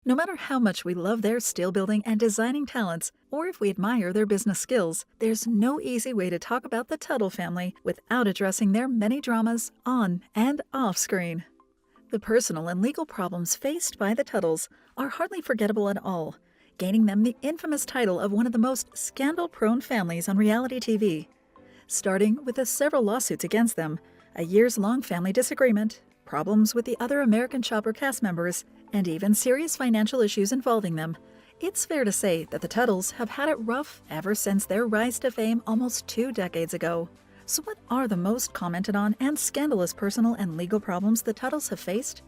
No matter how much we love their steel building and designing talents, or if we admire their business skills, there's no easy way to talk about the Teutul family without addressing their many dramas on and off screen. The personal and legal problems faced by the Teutels are hardly forgettable at all, gaining them the infamous title of one of the most scandal-prone families on reality TV. Starting with the several lawsuits against them, a years-long family disagreement, problems with the other American Chopper cast members, and even serious financial issues involving them, it's fair to say that the Teutels have had it rough ever since their rise to fame almost 2 decades ago. So what are the most commented on and scandalous personal and legal problems the Teutels have faced?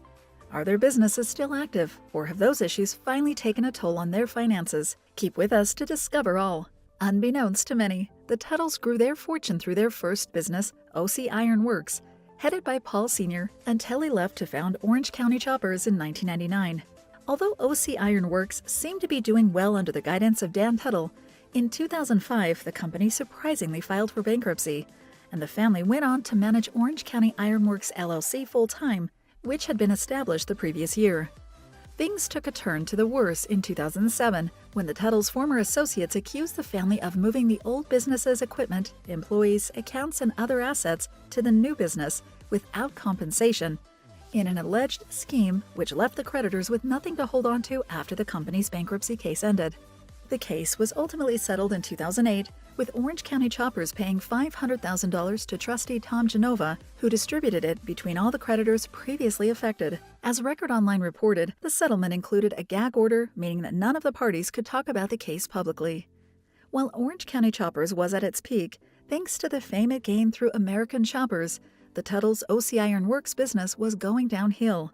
Are their businesses still active, or have those issues finally taken a toll on their finances? Keep with us to discover all. Unbeknownst to many, the Teutels grew their fortune through their first business, OC Iron Works, headed by Paul Sr., until he left to found Orange County Choppers in 1999. Although OC Iron Works seemed to be doing well under the guidance of Dan Teutul, in 2005 the company surprisingly filed for bankruptcy, and the family went on to manage Orange County Iron Works LLC full-time, which had been established the previous year. Things took a turn to the worse in 2007 when the Teutels' former associates accused the family of moving the old business's equipment, employees, accounts, and other assets to the new business without compensation, in an alleged scheme which left the creditors with nothing to hold on to after the company's bankruptcy case ended. The case was ultimately settled in 2008, with Orange County Choppers paying $500,000 to trustee Tom Genova, who distributed it between all the creditors previously affected. As Record Online reported, the settlement included a gag order, meaning that none of the parties could talk about the case publicly. While Orange County Choppers was at its peak, thanks to the fame it gained through American Choppers, the Teutels' OC Iron Works business was going downhill.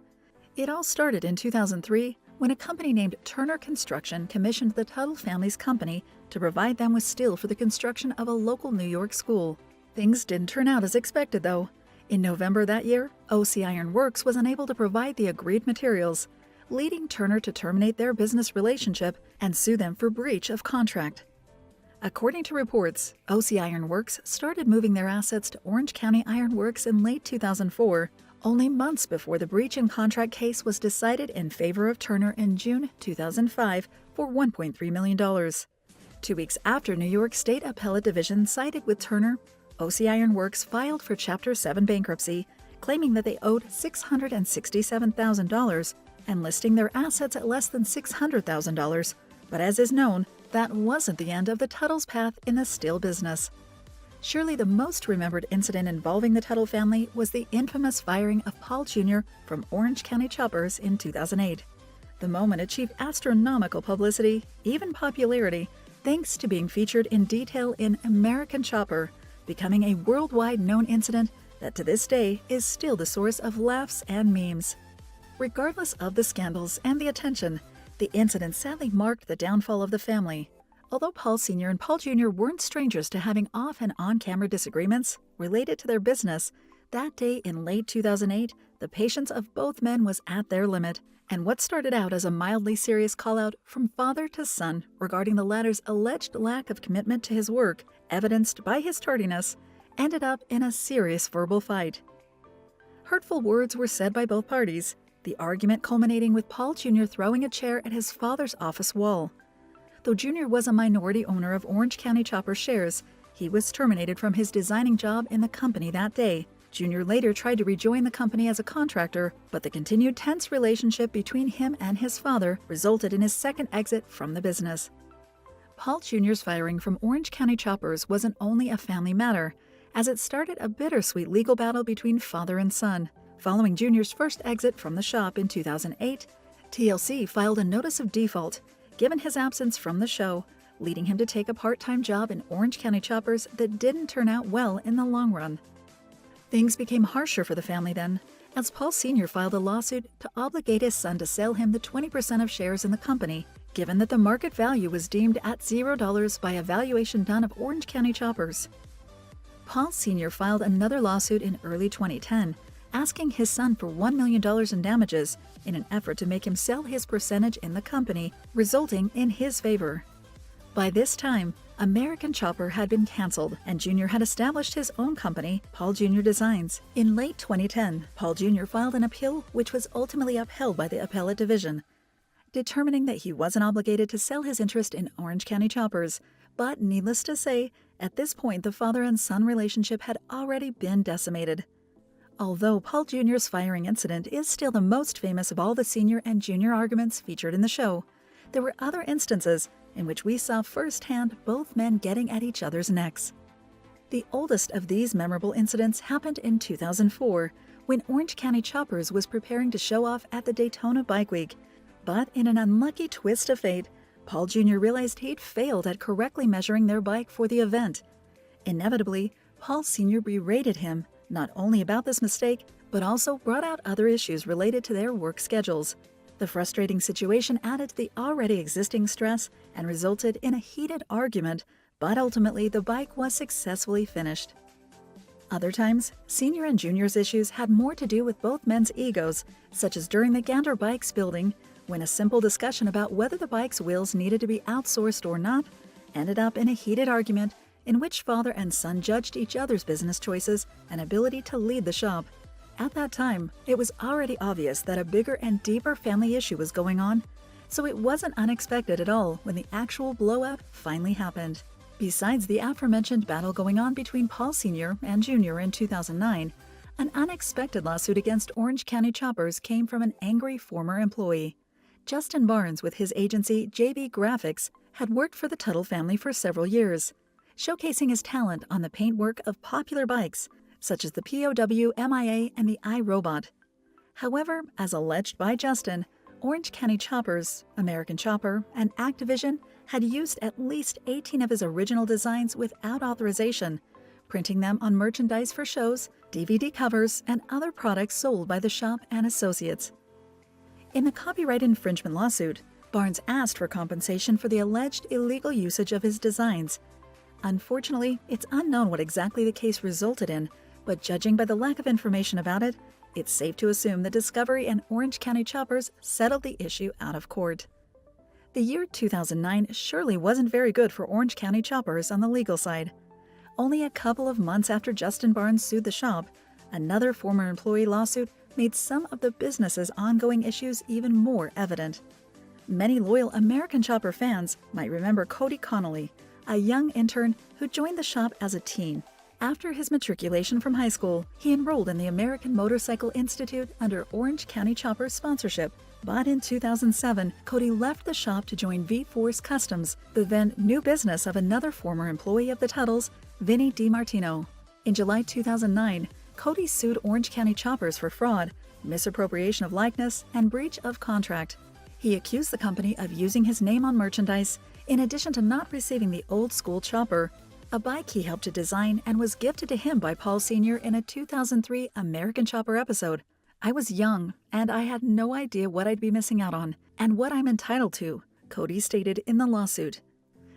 It all started in 2003 when a company named Turner Construction commissioned the Teutul family's company to provide them with steel for the construction of a local New York school. Things didn't turn out as expected, though. In November that year, OC Iron Works was unable to provide the agreed materials, leading Turner to terminate their business relationship and sue them for breach of contract. According to reports, OC Iron Works started moving their assets to Orange County Iron Works in late 2004, only months before the breach in contract case was decided in favor of Turner in June 2005 for $1.3 million. 2 weeks after New York State Appellate Division sided with Turner, OC Iron Works filed for Chapter 7 bankruptcy, claiming that they owed $667,000 and listing their assets at less than $600,000. But as is known, that wasn't the end of the Teutels' path in the steel business. Surely the most remembered incident involving the Teutul family was the infamous firing of Paul Jr. from Orange County Choppers in 2008. The moment achieved astronomical publicity, even popularity, thanks to being featured in detail in American Chopper, becoming a worldwide known incident that to this day is still the source of laughs and memes. Regardless of the scandals and the attention, the incident sadly marked the downfall of the family. Although Paul Sr. and Paul Jr. weren't strangers to having off- and on-camera disagreements related to their business, that day in late 2008, the patience of both men was at their limit, and what started out as a mildly serious call-out from father to son regarding the latter's alleged lack of commitment to his work, evidenced by his tardiness, ended up in a serious verbal fight. Hurtful words were said by both parties, the argument culminating with Paul Jr. throwing a chair at his father's office wall. Though Jr. was a minority owner of Orange County Chopper shares, he was terminated from his designing job in the company that day. Jr. later tried to rejoin the company as a contractor, but the continued tense relationship between him and his father resulted in his second exit from the business. Paul Jr.'s firing from Orange County Choppers wasn't only a family matter, as it started a bittersweet legal battle between father and son. Following Jr.'s first exit from the shop in 2008, TLC filed a notice of default, given his absence from the show, leading him to take a part-time job in Orange County Choppers that didn't turn out well in the long run. Things became harsher for the family then, as Paul Sr. filed a lawsuit to obligate his son to sell him the 20% of shares in the company, given that the market value was deemed at $0 by a valuation done of Orange County Choppers. Paul Sr. filed another lawsuit in early 2010, asking his son for $1 million in damages in an effort to make him sell his percentage in the company, resulting in his favor. By this time, American Chopper had been canceled, and Jr. had established his own company, Paul Jr. Designs. In late 2010, Paul Jr. filed an appeal which was ultimately upheld by the Appellate Division. determining that he wasn't obligated to sell his interest in Orange County Choppers. But needless to say, at this point the father and son relationship had already been decimated. Although Paul Jr.'s firing incident is still the most famous of all the senior and junior arguments featured in the show, there were other instances in which we saw firsthand both men getting at each other's necks. The oldest of these memorable incidents happened in 2004, when Orange County Choppers was preparing to show off at the Daytona Bike Week. But in an unlucky twist of fate, Paul Jr. realized he'd failed at correctly measuring their bike for the event. Inevitably, Paul Sr. berated him, not only about this mistake, but also brought out other issues related to their work schedules. The frustrating situation added to the already existing stress and resulted in a heated argument, but ultimately the bike was successfully finished. Other times, senior and junior's issues had more to do with both men's egos, such as during the Gander Bikes building, when a simple discussion about whether the bike's wheels needed to be outsourced or not ended up in a heated argument in which father and son judged each other's business choices and ability to lead the shop. At that time, it was already obvious that a bigger and deeper family issue was going on, so it wasn't unexpected at all when the actual blowout finally happened. Besides the aforementioned battle going on between Paul Sr. and Jr. in 2009, an unexpected lawsuit against Orange County Choppers came from an angry former employee. Justin Barnes, with his agency JB Graphics, had worked for the Teutul family for several years, showcasing his talent on the paintwork of popular bikes, such as the POW MIA and the iRobot. However, as alleged by Justin, Orange County Choppers, American Chopper, and Activision had used at least 18 of his original designs without authorization, printing them on merchandise for shows, DVD covers, and other products sold by the shop and associates. In the copyright infringement lawsuit, Barnes asked for compensation for the alleged illegal usage of his designs. Unfortunately, it's unknown what exactly the case resulted in, but judging by the lack of information about it, it's safe to assume that Discovery and Orange County Choppers settled the issue out of court. The year 2009 surely wasn't very good for Orange County Choppers on the legal side. Only a couple of months after Justin Barnes sued the shop, another former employee lawsuit made some of the business's ongoing issues even more evident. Many loyal American Chopper fans might remember Cody Connolly, a young intern who joined the shop as a teen. After his matriculation from high school, he enrolled in the American Motorcycle Institute under Orange County Chopper's sponsorship. But in 2007, Cody left the shop to join V-Force Customs, the then new business of another former employee of the Tuttles, Vinny DiMartino. In July 2009, Cody sued Orange County Choppers for fraud, misappropriation of likeness, and breach of contract. He accused the company of using his name on merchandise, in addition to not receiving the old-school chopper, a bike he helped to design and was gifted to him by Paul Sr. in a 2003 American Chopper episode. "I was young, and I had no idea what I'd be missing out on, and what I'm entitled to," Cody stated in the lawsuit.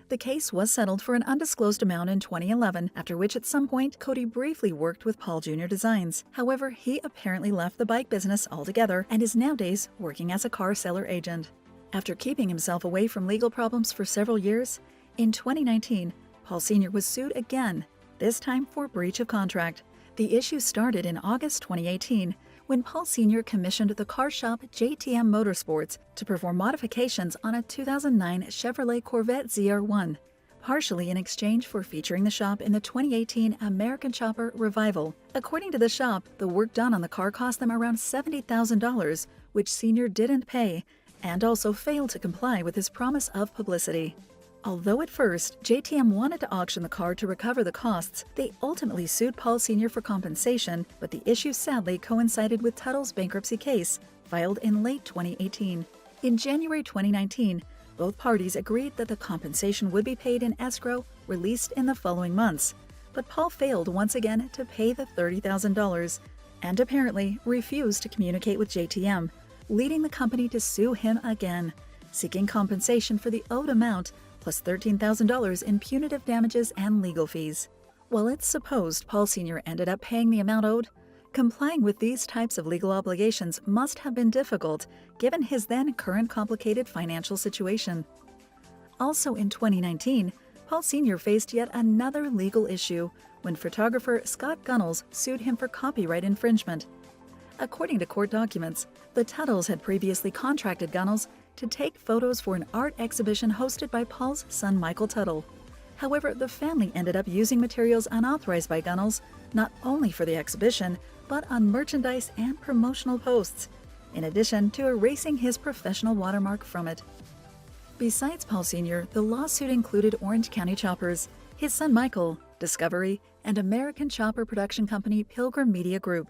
The case was settled for an undisclosed amount in 2011, after which at some point Cody briefly worked with Paul Jr. Designs. However, he apparently left the bike business altogether and is nowadays working as a car seller agent. After keeping himself away from legal problems for several years, in 2019, Paul Sr. was sued again, this time for breach of contract. The issue started in August 2018, when Paul Sr. commissioned the car shop JTM Motorsports to perform modifications on a 2009 Chevrolet Corvette ZR1, partially in exchange for featuring the shop in the 2018 American Chopper Revival. According to the shop, the work done on the car cost them around $70,000, which Sr. didn't pay, and also failed to comply with his promise of publicity. Although at first, JTM wanted to auction the car to recover the costs, they ultimately sued Paul Sr. for compensation, but the issue sadly coincided with Tuttle's bankruptcy case, filed in late 2018. In January 2019, both parties agreed that the compensation would be paid in escrow, released in the following months, but Paul failed once again to pay the $30,000, and apparently refused to communicate with JTM, leading the company to sue him again, seeking compensation for the owed amount, plus $13,000 in punitive damages and legal fees. While it's supposed Paul Sr. ended up paying the amount owed, complying with these types of legal obligations must have been difficult given his then current complicated financial situation. Also in 2019, Paul Sr. faced yet another legal issue when photographer Scott Gunnels sued him for copyright infringement. According to court documents, the Tuttles had previously contracted Gunnels to take photos for an art exhibition hosted by Paul's son Michael Teutul. However, the family ended up using materials unauthorized by Gunnels not only for the exhibition, but on merchandise and promotional posts, in addition to erasing his professional watermark from it. Besides Paul Sr., the lawsuit included Orange County Choppers, his son Michael, Discovery, and American chopper production company Pilgrim Media Group.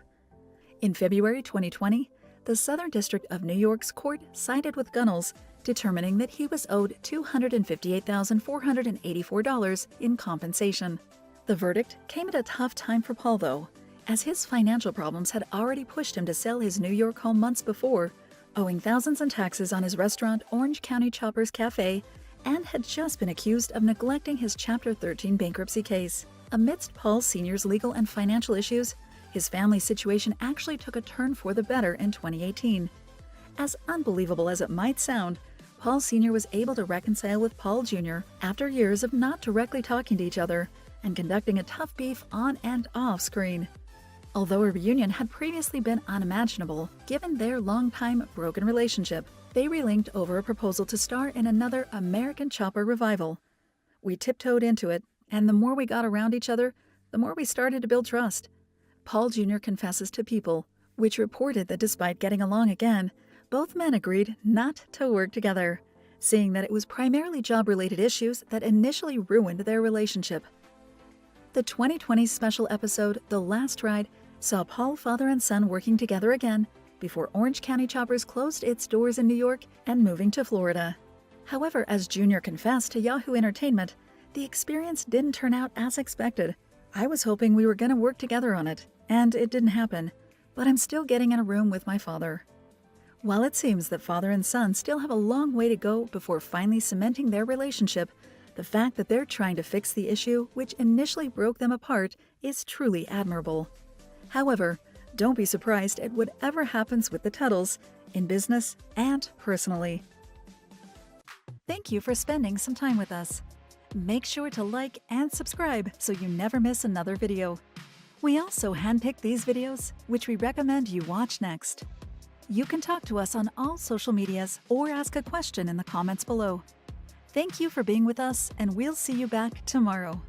In February 2020, the Southern District of New York's court sided with Gunnels, determining that he was owed $258,484 in compensation. The verdict came at a tough time for Paul, though, as his financial problems had already pushed him to sell his New York home months before, owing thousands in taxes on his restaurant Orange County Choppers Cafe, and had just been accused of neglecting his Chapter 13 bankruptcy case. Amidst Paul Sr.'s legal and financial issues, his family's situation actually took a turn for the better in 2018. As unbelievable as it might sound, Paul Sr. was able to reconcile with Paul Jr. after years of not directly talking to each other and conducting a tough beef on and off screen. Although a reunion had previously been unimaginable, given their long-time broken relationship, they relinked over a proposal to star in another American Chopper revival. We tiptoed into it, and the more we got around each other, the more we started to build trust. Paul Jr. confesses to People, which reported that despite getting along again, both men agreed not to work together, saying that it was primarily job-related issues that initially ruined their relationship. The 2020 special episode, The Last Ride, saw Paul, father and son working together again before Orange County Choppers closed its doors in New York and moving to Florida. However, as Jr. confessed to Yahoo Entertainment, the experience didn't turn out as expected. I was hoping we were going to work together on it, and it didn't happen, but I'm still getting in a room with my father. While it seems that father and son still have a long way to go before finally cementing their relationship, the fact that they're trying to fix the issue which initially broke them apart is truly admirable. However, don't be surprised at whatever happens with the Teutul's, in business and personally. Thank you for spending some time with us. Make sure to like and subscribe so you never miss another video. We also handpick these videos, which we recommend you watch next. You can talk to us on all social medias or ask a question in the comments below. Thank you for being with us, and we'll see you back tomorrow.